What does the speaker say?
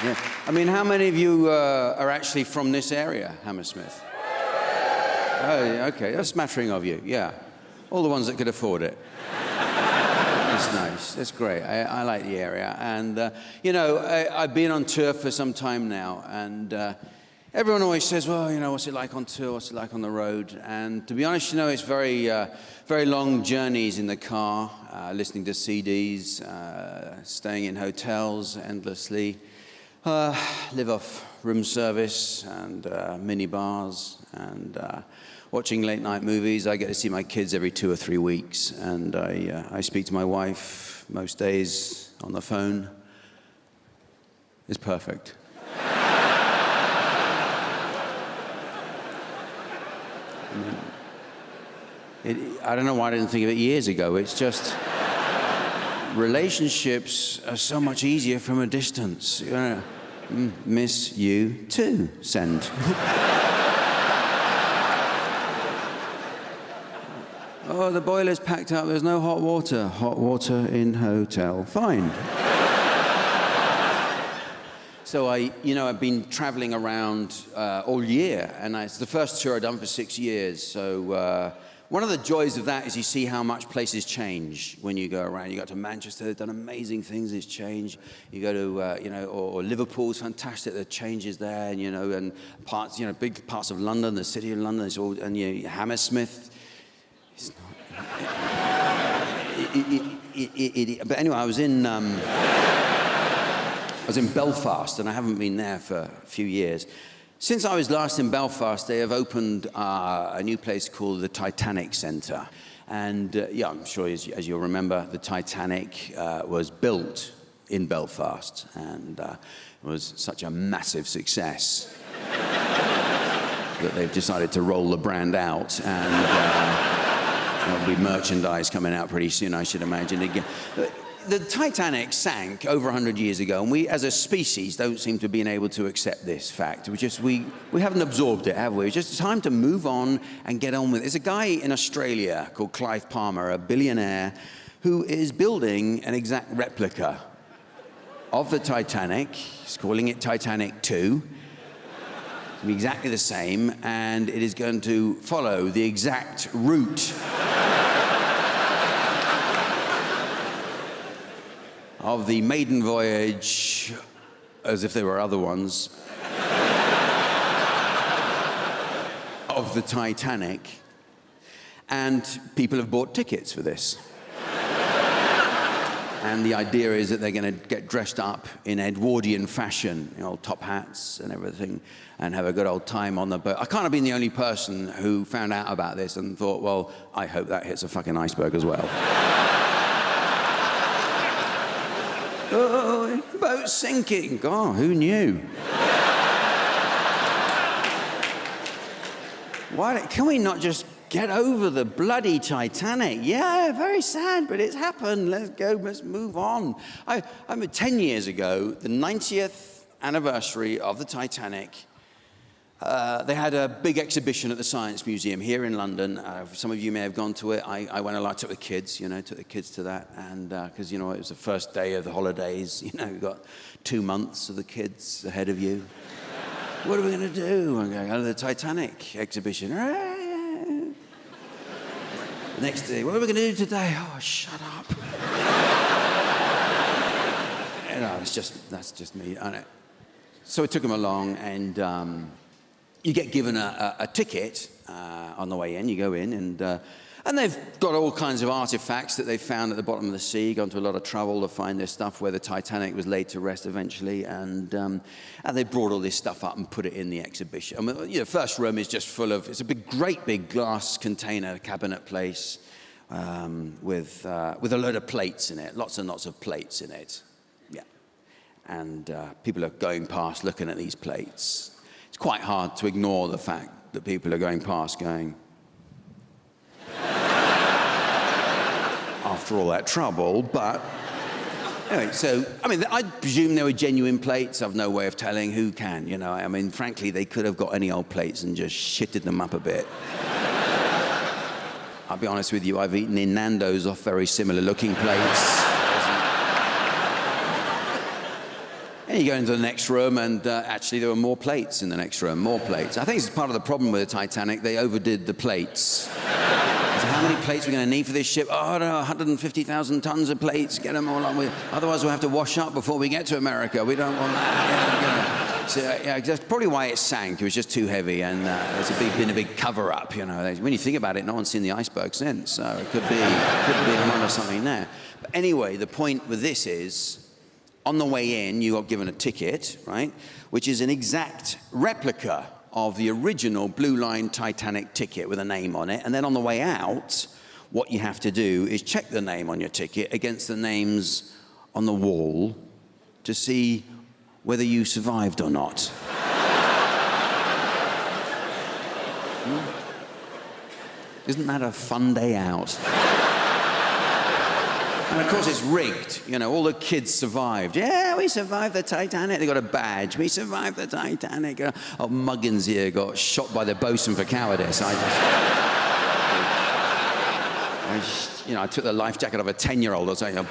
Yeah. I mean, how many of you are actually from this area, Hammersmith? Oh, yeah, okay, a smattering of you, yeah. All the ones that could afford it. That's nice, that's great. I like the area. And, you know, I've been on tour for some time now, and everyone always says, well, you know, what's it like on tour, what's it like on the road? And to be honest, you know, it's very long journeys in the car, listening to CDs, staying in hotels endlessly, live off room service and mini bars, and watching late night movies. I get to see my kids every 2 or 3 weeks, and I speak to my wife most days on the phone. It's perfect. I don't know why I didn't think of it years ago. It's just relationships are so much easier from a distance. You know, miss you too. Send. Oh, the boiler's packed up. There's no hot water. Hot water in hotel. Fine. So I've been traveling around all year, and it's the first tour I've done for 6 years. So one of the joys of that is you see how much places change when you go around. You go to Manchester, they've done amazing things, it's changed. You go to, or Liverpool's fantastic, the changes there, and parts, big parts of London, the city of London, it's all, and Hammersmith. It's not. But anyway, I was in Belfast, and I haven't been there for a few years. Since I was last in Belfast, they have opened a new place called the Titanic Centre. And I'm sure as you'll remember, the Titanic was built in Belfast, and it was such a massive success that they've decided to roll the brand out, and there'll be merchandise coming out pretty soon, I should imagine. Again. The Titanic sank over 100 years ago, and we, as a species, don't seem to have been able to accept this fact. We haven't absorbed it, have we? It's just time to move on and get on with it. There's a guy in Australia called Clive Palmer, a billionaire, who is building an exact replica of the Titanic. He's calling it Titanic 2. It'll be exactly the same, and it is going to follow the exact route of the maiden voyage, as if there were other ones, of the Titanic. And people have bought tickets for this. And the idea is that they're going to get dressed up in Edwardian fashion, top hats and everything, and have a good old time on the boat. I can't have been the only person who found out about this and thought, well, I hope that hits a fucking iceberg as well. Oh, boat's sinking. God, who knew? Can we not just get over the bloody Titanic? Yeah, very sad, but it's happened. Let's go, let's move on. I mean, 10 years ago, the 90th anniversary of the Titanic, they had a big exhibition at the Science Museum here in London. Some of you may have gone to it. I went a lot, took the kids to that. And because, it was the first day of the holidays. You've got 2 months of the kids ahead of you. What are we going to do? I'm going to the Titanic exhibition. The next day, what are we going to do today? Oh, shut up. That's just me. So I took them along, and you get given a ticket on the way in. You go in, and they've got all kinds of artifacts that they found at the bottom of the sea. Gone to a lot of trouble to find this stuff where the Titanic was laid to rest eventually, and they brought all this stuff up and put it in the exhibition. I mean, the first room is just full of. It's a great big glass container cabinet place with a load of plates in it, lots and lots of plates in it. Yeah, and people are going past looking at these plates. It's quite hard to ignore the fact that people are going past going, after all that trouble, but anyway, so, I presume they were genuine plates. I've no way of telling. Who can, frankly, they could have got any old plates and just shitted them up a bit. I'll be honest with you, I've eaten in Nando's off very similar looking plates. And you go into the next room, and actually there were more plates in the next room, more plates. I think it's part of the problem with the Titanic. They overdid the plates. So how many plates are we going to need for this ship? Oh, I don't know, 150,000 tons of plates. Get them all on. Otherwise, we'll have to wash up before we get to America. We don't want that. So, yeah, that's probably why it sank. It was just too heavy, and there's been a big cover-up. You know, when you think about it, no one's seen the iceberg since, so it could be one or something there. But anyway, the point with this is, on the way in, you got given a ticket, right, which is an exact replica of the original Blue Line Titanic ticket with a name on it. And then on the way out, what you have to do is check the name on your ticket against the names on the wall to see whether you survived or not. Isn't that a fun day out? And of course it's rigged. You know, all the kids survived. Yeah, we survived the Titanic. They got a badge. We survived the Titanic. Oh, Muggins here got shot by the bosun for cowardice. I took the life jacket of a 10-year-old or something.